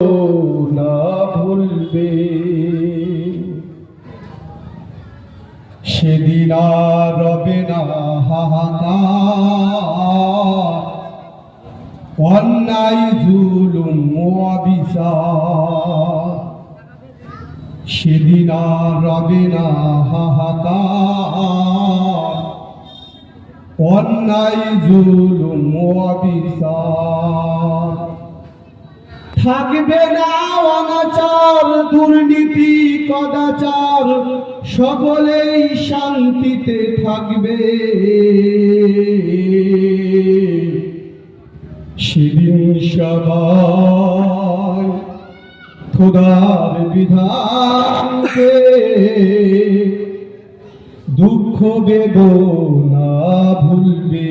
না ভুলবে, সেদিন আর রবে না হাহাকার, অন্যায় জুলুম অবিচার। সেদিন আর রবে না হাহাকার, অন্যায় জুলুম অবিচার। থাকবে না অনাচার, দুর্নীতি কদাচার, সকলেই শান্তিতে থাকবে। সেদিন সবাই খোদার বিধানকে দুঃখ বেদনা ভুলবে।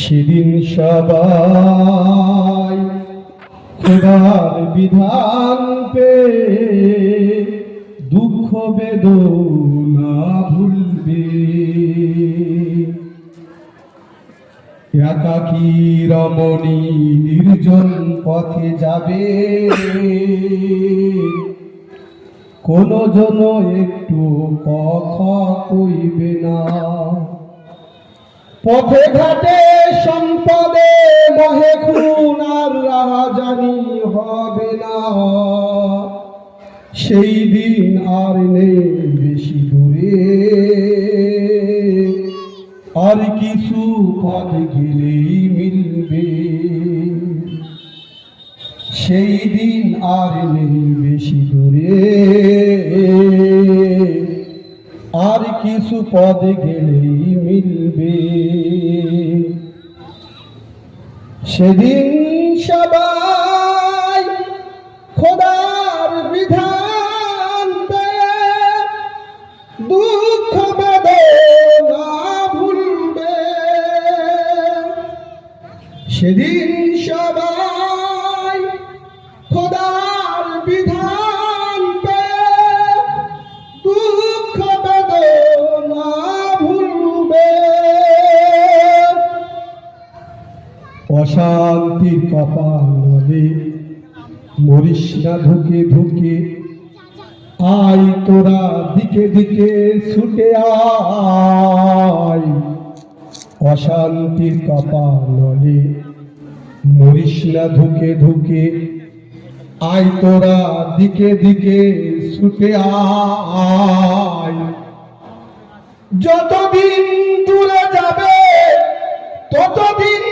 সেদিন সবাই খোদার বিধান পে দুঃখ বেদনা ভুলবে। একাকী রমণী নির্জন পথে যাবে, কোন জন একটু কথা কইবে না। পথে ঘাটে সম্পদে মহে খুন আর রাহাজানি হবে না। সেই দিন আর নেই বেশি দূরে, আর কিছু পথ গেলেই মিলবে। সেই দিন আর নেই বেশি দূরে, আর কিছু পদ গেলেই মিলবে। সেদিন সবাই খোদার বিধান পেয়ে দুঃখ বেদনা ভুলবে। সেদিন সবাই খোদার বিধান পেয়ে দুঃখ বেদনা ভুলবে। অশান্তির কপালে মরিস না ধুকে ধুকে, আয় তোরা দিকে দিকে ছুটে আয়। অশান্তির কপালে মরিস না ধুকে ধুকে, আয় তোরা দিকে দিকে ছুটে আয়। যতদিন দূরে যাবে ততদিন